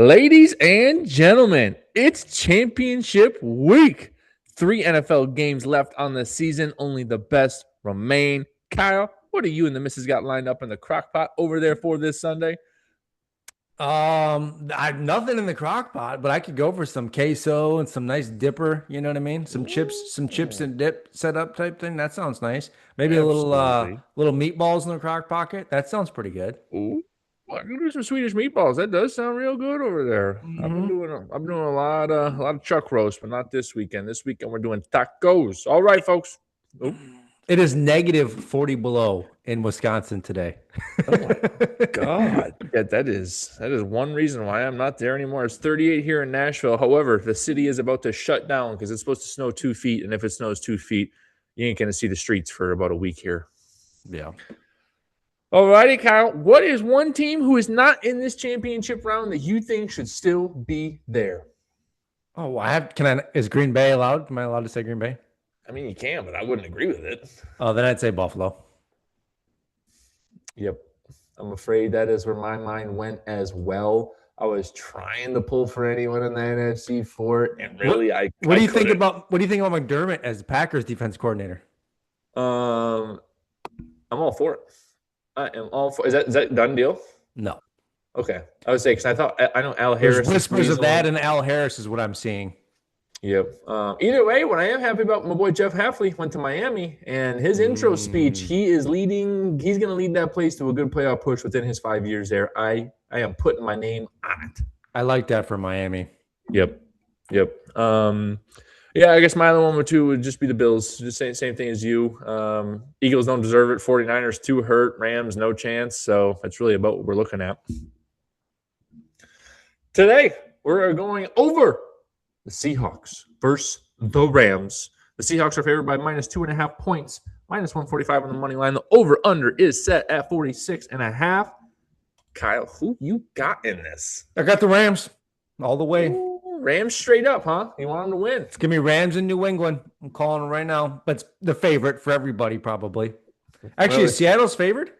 Ladies and gentlemen, it's championship week. 3 NFL games left on the season. Only the best remain. Kyle, what do you and the missus got lined up in the crock pot over there for this Sunday? I have nothing in the crock pot, but I could go for some queso and some nice dipper. You know what I mean? Some chips Ooh, and dip setup type thing. That sounds nice. Maybe a little absolutely. little meatballs in the crock pocket. That sounds pretty good. Ooh, I can do some Swedish meatballs. That does sound real good over there. Hmm. I'm doing a lot of chuck roast, but not this weekend. This weekend we're doing tacos. All right, folks. Oop. It is negative 40 below in Wisconsin today. Oh my God. That is one reason why I'm not there anymore. It's 38 here in Nashville. However, the city is about to shut down because it's supposed to snow 2 feet. And if it snows 2 feet, you ain't gonna see the streets for about a week here. Yeah. All righty, Kyle. What is one team who is not in this championship round that you think should still be there? Oh, is Green Bay allowed? Am I allowed to say Green Bay? I mean, you can, but I wouldn't agree with it. Oh, then I'd say Buffalo. Yep. I'm afraid that is where my mind went as well. I was trying to pull for anyone in the NFC for it, and really, What I do you think couldn't. about McDermott as the Packers defense coordinator? Um, I'm all for it. I am all for. Is that done deal? No. Okay, I would say because I know Al There's Harris is whispers of squeezing that, one. and Al Harris is what I'm seeing. Yep. Either way, what I am happy about, my boy Jeff Hafley went to Miami, and his intro speech, Mm, he is leading. He's going to lead that place to a good playoff push within his 5 years there. I am putting my name on it. I like that for Miami. Yep. Yep. Yeah, I guess my other one or two would just be the Bills. Just same thing as you. Eagles don't deserve it. 49ers too hurt. Rams no chance. So that's really about what we're looking at. Today, we're going over the Seahawks versus the Rams. The Seahawks are favored by minus 2.5 points, minus 145 on the money line. The over-under is set at 46.5. Kyle, who you got in this? I got the Rams all the way. Ooh, Rams straight up, huh? You want them to win? Give me Rams in New England. I'm calling them right now. But it's the favorite for everybody, probably. Actually, Well, is Seattle's favored?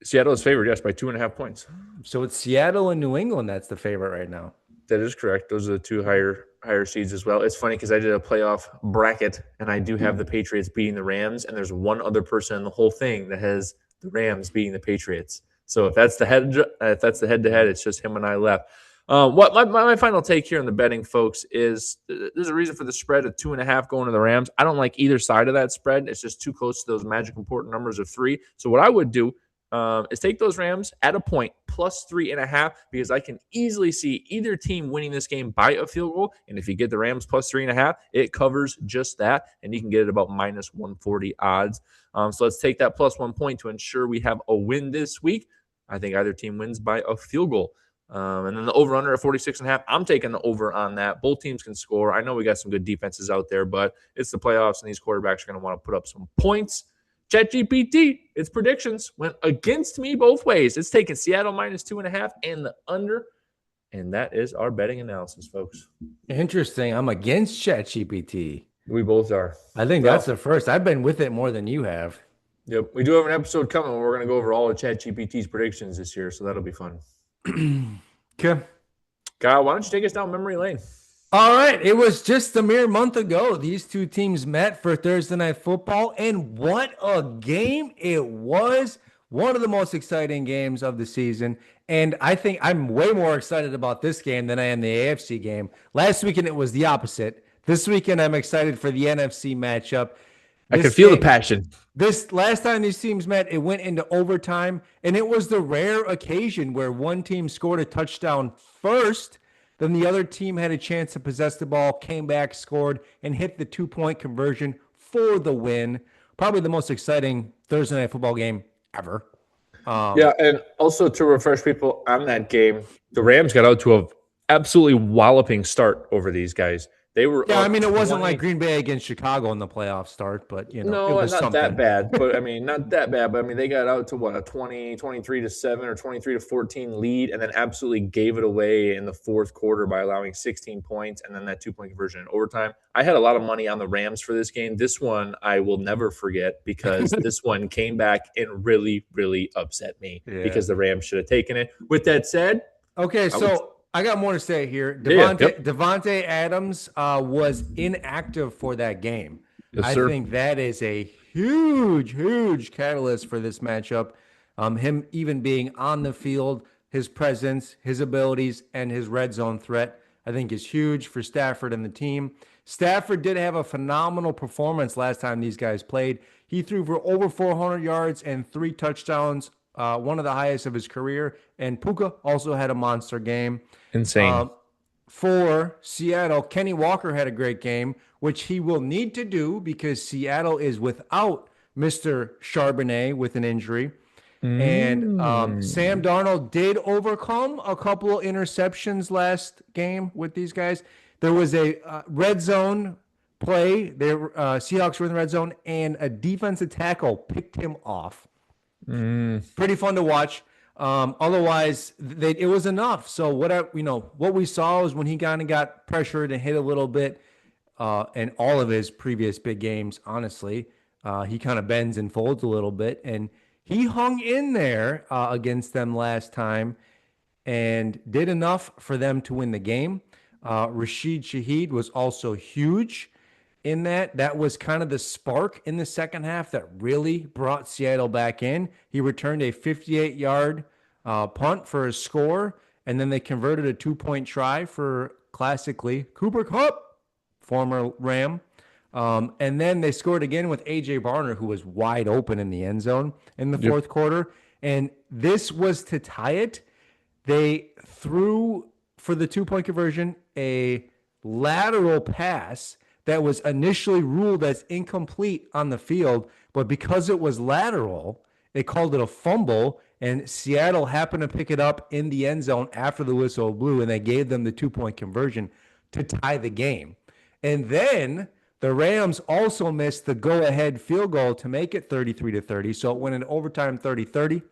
Seattle is favored, yes, by 2.5 points. So it's Seattle and New England that's the favorite right now. That is correct. Those are the two higher seeds as well. It's funny because I did a playoff bracket, and I do have the Patriots beating the Rams, and there's one other person in the whole thing that has the Rams beating the Patriots. So if that's the head-to-head, it's just him and I left. What my final take here on the betting, folks, is there's a reason for the spread of 2.5 going to the Rams. I don't like either side of that spread. It's just too close to those magic important numbers of 3. So what I would do is take those Rams at a point plus 3.5 because I can easily see either team winning this game by a field goal. And if you get the Rams plus 3.5, it covers just that, and you can get it about minus 140 odds. So let's take that plus 1 point to ensure we have a win this week. I think either team wins by a field goal. And then the over-under at 46.5, I'm taking the over on that. Both teams can score. I know we got some good defenses out there, but it's the playoffs, and these quarterbacks are going to want to put up some points. ChatGPT, its predictions went against me both ways. It's taking Seattle minus 2.5 and the under. And that is our betting analysis, folks. Interesting. I'm against ChatGPT. We both are. I think that's the first. I've been with it more than you have. Yep. We do have an episode coming where we're going to go over all of ChatGPT's predictions this year, so that'll be fun. Okay. Kyle, why don't you take us down memory lane? All right. It was just a mere month ago. These two teams met for Thursday Night Football, and what a game it was. One of the most exciting games of the season. And I think I'm way more excited about this game than I am the AFC game. Last weekend, it was the opposite. This weekend, I'm excited for the NFC matchup. I can feel the passion. This last time these teams met, it went into overtime, and it was the rare occasion where one team scored a touchdown first. Then the other team had a chance to possess the ball, came back, scored, and hit the 2-point conversion for the win. Probably the most exciting Thursday Night Football game ever. Yeah, and also to refresh people on that game, the Rams got out to a absolutely walloping start over these guys. They were Yeah, I up mean, it wasn't 20 like Green Bay against Chicago in the playoff start, but, it No, was not something. that bad. But I mean, not that bad. But I mean, they got out to what, a 23-7 or 23-14 lead, and then absolutely gave it away in the fourth quarter by allowing 16 points and then that 2-point conversion in overtime. I had a lot of money on the Rams for this game. This one I will never forget because this one came back and really, really upset me because the Rams should have taken it. With that said, Okay, so I got more to say here. Yeah, yep. Devonte Adams was inactive for that game. Yes, I sir. think that is a huge, huge catalyst for this matchup. Him even being on the field, his presence, his abilities, and his red zone threat, I think is huge for Stafford and the team. Stafford did have a phenomenal performance last time these guys played. He threw for over 400 yards and 3 touchdowns, one of the highest of his career. And Puka also had a monster game. Insane. Um, for Seattle, Kenny Walker had a great game, which he will need to do because Seattle is without Mr. Charbonnet with an injury. And Sam Mm. Darnold did overcome a couple of interceptions last game with these guys. There was a red zone play. Seahawks were in the red zone, and a defensive tackle picked him off. Mm. Pretty fun to watch. Otherwise, it was enough. So what we saw was when he kind of got pressured and hit a little bit, in all of his previous big games. Honestly, he kind of bends and folds a little bit, and he hung in there against them last time and did enough for them to win the game. Rashid Shaheed was also huge in that. That was kind of the spark in the second half that really brought Seattle back in. He returned a 58-yard punt for a score, and then they converted a 2-point try for classically Cooper Kupp, former Ram. And then they scored again with A.J. Barner, who was wide open in the end zone in the Yep. fourth quarter. And this was to tie it. They threw for the 2-point conversion a lateral pass that was initially ruled as incomplete on the field, but because it was lateral, they called it a fumble, and Seattle happened to pick it up in the end zone after the whistle blew, and they gave them the 2-point conversion to tie the game. And then the Rams also missed the go-ahead field goal to make it 33-30, so it went in overtime 30-30.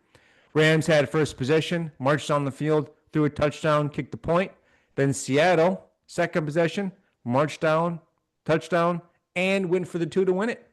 Rams had first possession, marched on the field, threw a touchdown, kicked the point. Then Seattle, second possession, marched down, touchdown, and went for the 2 to win it.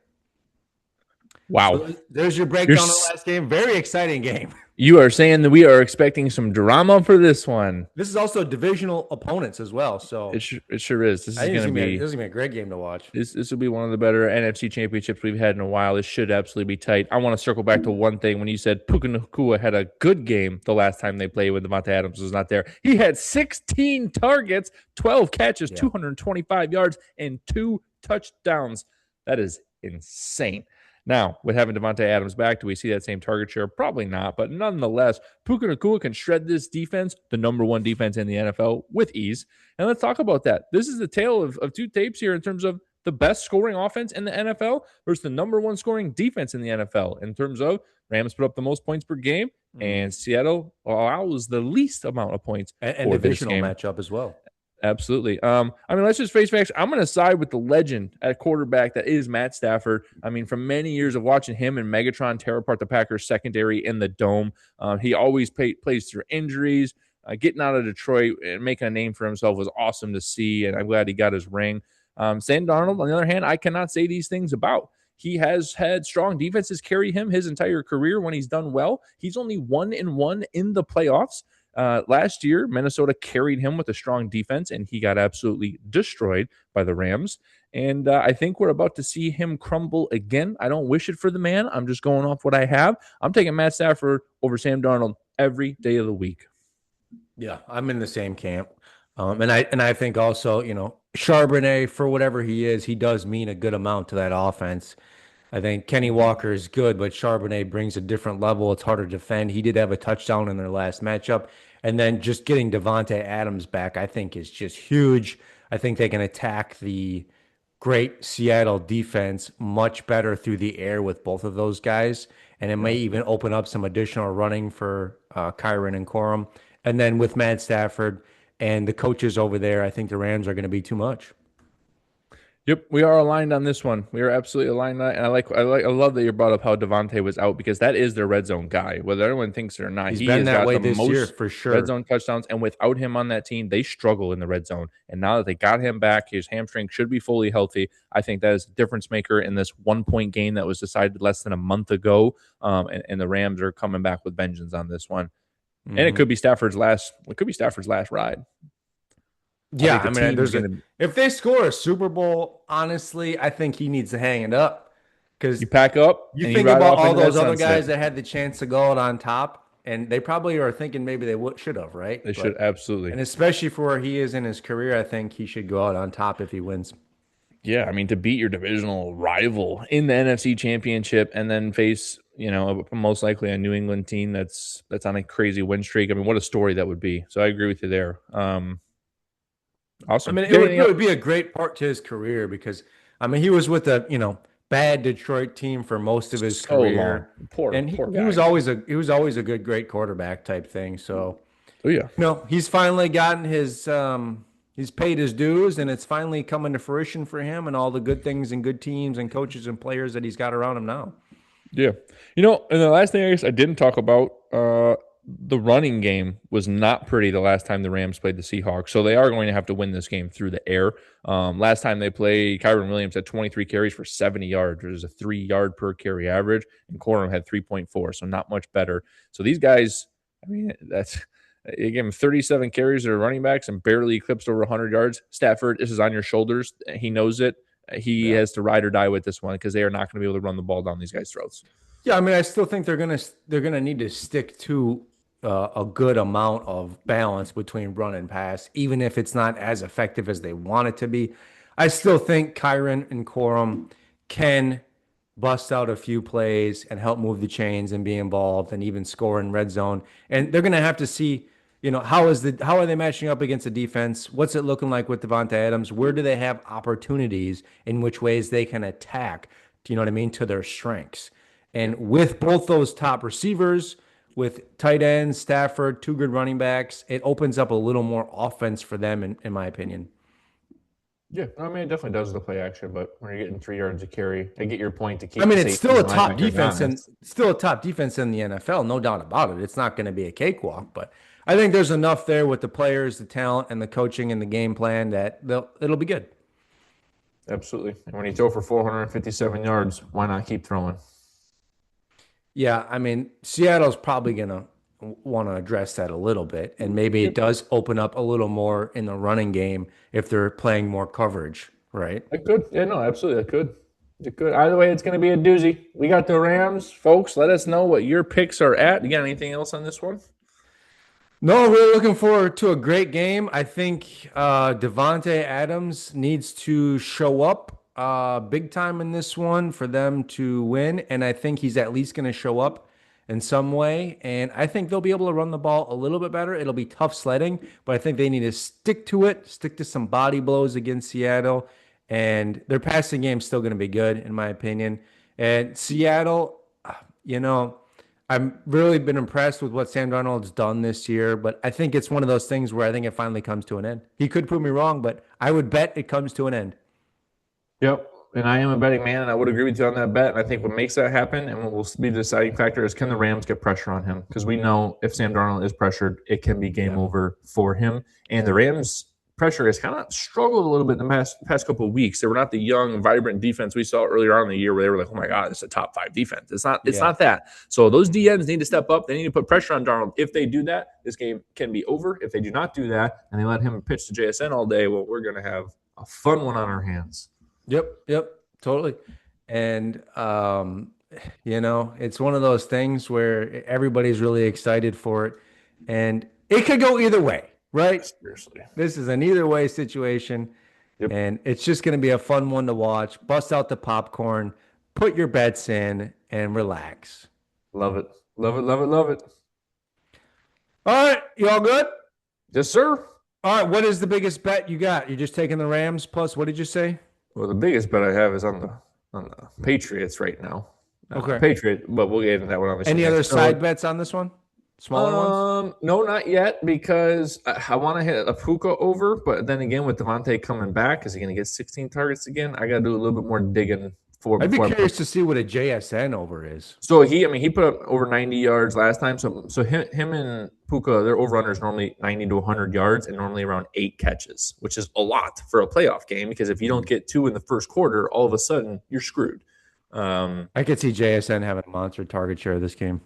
Wow. So there's your You're breakdown of the last game. Very exciting game. you are saying that we are expecting some drama for this one. This is also divisional opponents as well. So It sure is. This I is think going to this be is gonna be a great game to watch. this will be one of the better NFC championships we've had in a while. This should absolutely be tight. I want to circle back to one thing when you said Puka Nacua had a good game the last time they played when Devontae Adams was not there. He had 16 targets, 12 catches, Yeah. 225 yards, and 2 touchdowns. That is insane. Now, with having Devontae Adams back, do we see that same target share? Probably not, but nonetheless, Puka Nacua can shred this defense, the number one defense in the NFL, with ease. And let's talk about that. This is the tale of two tapes here in terms of the best scoring offense in the NFL versus the number one scoring defense in the NFL. In terms of Rams put up the most points per game, and Seattle allows the least amount of points And for this divisional game. matchup as well. Absolutely. Let's just face facts. I'm going to side with the legend at quarterback that is Matt Stafford. I mean, from many years of watching him and Megatron tear apart the Packers secondary in the dome, he always plays through injuries. Getting out of Detroit and making a name for himself was awesome to see, and I'm glad he got his ring. Sam Darnold, on the other hand, I cannot say these things about. He has had strong defenses carry him his entire career when he's done well. He's only 1-1 in the playoffs. Last year, Minnesota carried him with a strong defense, and he got absolutely destroyed by the Rams. And I think we're about to see him crumble again. I don't wish it for the man. I'm just going off what I have. I'm taking Matt Stafford over Sam Darnold every day of the week. Yeah, I'm in the same camp. And I think also, Charbonnet, for whatever he is, he does mean a good amount to that offense. I think Kenny Walker is good, but Charbonnet brings a different level. It's harder to defend. He did have a touchdown in their last matchup. And then just getting Devontae Adams back, I think, is just huge. I think they can attack the great Seattle defense much better through the air with both of those guys. And it may even open up some additional running for Kyron and Corum. And then with Matt Stafford and the coaches over there, I think the Rams are going to be too much. Yep, we are aligned on this one. We are absolutely aligned on that. And I love that you brought up how Devontae was out because that is their red zone guy. Whether everyone thinks it or not, He's he been has that got way the this year most for sure. red zone touchdowns. And without him on that team, they struggle in the red zone. And now that they got him back, his hamstring should be fully healthy. I think that is a difference maker in this 1-point game that was decided less than a month ago. And the Rams are coming back with vengeance on this one. And it Hmm. could be Stafford's last. It could be Stafford's last ride. I Yeah, think the I mean, team's there's a gonna. if they score a Super Bowl, honestly, I think he needs to hang it up because You pack up you and you think ride about off all into that those other sunset. guys that had the chance to go out on top, and they probably are thinking maybe they would should have, right? They should But absolutely. and especially for where he is in his career, I think he should go out on top if he wins. Yeah, I mean to beat your divisional rival in the NFC Championship and then face, most likely a New England team that's on a crazy win streak. I mean, what a story that would be. So I agree with you there. I Awesome. mean, You got anything it else? would be a great part to his career because I mean he was with a bad Detroit team for most of his So long. career, Poor, and poor he was guy. always a good great quarterback type thing. So Oh yeah. he's finally gotten he's paid his dues, and it's finally coming to fruition for him and all the good things and good teams and coaches and players that he's got around him now. Yeah. And the last thing I guess I didn't talk about, the running game was not pretty the last time the Rams played the Seahawks. So they are going to have to win this game through the air. Last time they played, Kyron Williams had 23 carries for 70 yards. There's a 3 yard per carry average, and Corum had 3.4, so not much better. So these guys, I mean, you give him 37 carries that are running backs and barely eclipsed over 100 yards. Stafford, this is on your shoulders. He knows it. He Yeah. has to ride or die with this one because they are not going to be able to run the ball down these guys' throats. Yeah, I mean, I still think they're gonna need to stick to a good amount of balance between run and pass, even if it's not as effective as they want it to be. I still think Kyron and Corum can bust out a few plays and help move the chains and be involved and even score in red zone. And they're gonna have to see, how are they matching up against the defense? What's it looking like with Devonta Adams? Where do they have opportunities in which ways they can attack? Do you know what I mean? To their strengths. And with both those top receivers, with tight ends, Stafford, two good running backs, it opens up a little more offense for them, in my opinion. Yeah, I mean, it definitely does the play action, but when you're getting 3 yards of carry, I get your point to I keep the mean, it's safeties still a and top linebackers defense and honest. still a top defense in the NFL, no doubt about it. It's not going to be a cakewalk, but I think there's enough there with the players, the talent, and the coaching and the game plan that it'll be good. Absolutely. And when you throw for 457 yards, why not keep throwing? Yeah, I mean, Seattle's probably going to want to address that a little bit, and maybe it Yep. does open up a little more in the running game if they're playing more coverage, right? It could. Yeah, no, absolutely. It could. It could. Either way, it's going to be a doozy. We got the Rams. Folks, let us know what your picks are at. You got anything else on this one? No, really looking forward to a great game. I think Devonte Adams needs to show up big time in this one for them to win, and I think he's at least going to show up in some way. And I think they'll be able to run the ball a little bit better. It'll be tough sledding, but I think they need to stick to it, stick to some body blows against Seattle, and their passing game's still going to be good, in my opinion. And Seattle, you know. I've really been impressed with what Sam Darnold's done this year, but I think it's one of those things where I think it finally comes to an end. He could prove me wrong, but I would bet it comes to an end. Yep. And I am a betting man, and I would agree with you on that bet. And I think what makes that happen and what will be the deciding factor is can the Rams get pressure on him? Because we know if Sam Darnold is pressured, it can be game Yeah. over for him. And the Rams' pressure has kind of struggled a little bit in the past couple of weeks. They were not the young, vibrant defense we saw earlier on in the year where they were like, oh my God, it's a top 5 defense. It's Yeah. not that. So those DNs need to step up. They need to put pressure on Darnold. If they do that, this game can be over. If they do not do that and they let him pitch to JSN all day, well, we're going to have a fun one on our hands. Yep, totally. And it's one of those things where everybody's really excited for it. And it could go either way, right? Seriously. This is an either way situation. Yep. And it's just going to be a fun one to watch. Bust out the popcorn, put your bets in, and relax. Love it. Love it. Love it. Love it. All right, you all good? Yes, sir. All right, what is the biggest bet you got? You're just taking the Rams plus what did you say? Well, the biggest bet I have is on the Patriots right now. Okay. Patriot, but we'll get into that one obviously. Any other next. side bets on this one? Smaller ones? No, not yet because I want to hit a Puka over, but then again with Devontae coming back, is he going to get 16 targets again? I got to do a little bit more digging for. I'd be before I put- curious to see what a JSN over is. So he put up over 90 yards last time. So him and Puka, their over under is normally 90 to 100 yards and normally around 8 catches, which is a lot for a playoff game because if you don't get 2 in the first quarter, all of a sudden you're screwed. I could see JSN having a monster target share this game.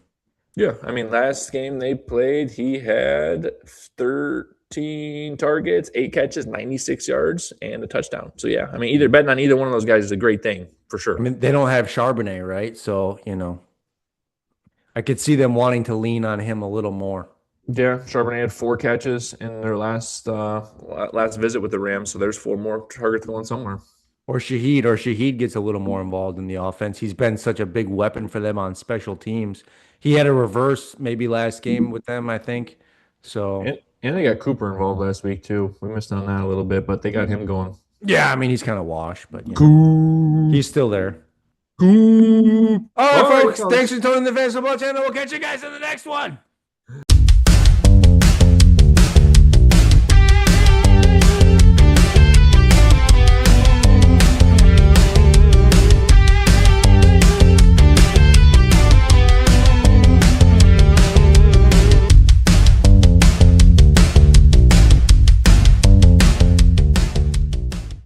Yeah, I mean, last game they played, he had 13 targets, 8 catches, 96 yards, and a touchdown. So yeah, I mean, either betting on either one of those guys is a great thing for I sure. mean, they don't have Charbonnet, right? So, I could see them wanting to lean on him a little more. Yeah, Charbonnet had 4 catches in their last visit with the Rams, so there's 4 more targets going somewhere. Or Shaheed gets a little more involved in the offense. He's been such a big weapon for them on special teams. He had a reverse maybe last game with them, I think. So, And they got Cooper involved last week too. We missed on that a little bit, but they got him going. yeah, I mean, he's kind of washed, but Coop, he's still there. Coop. All right, All right, folks. Thanks fellas. for tuning in the Fantasy Football channel. We'll catch you guys in the next one.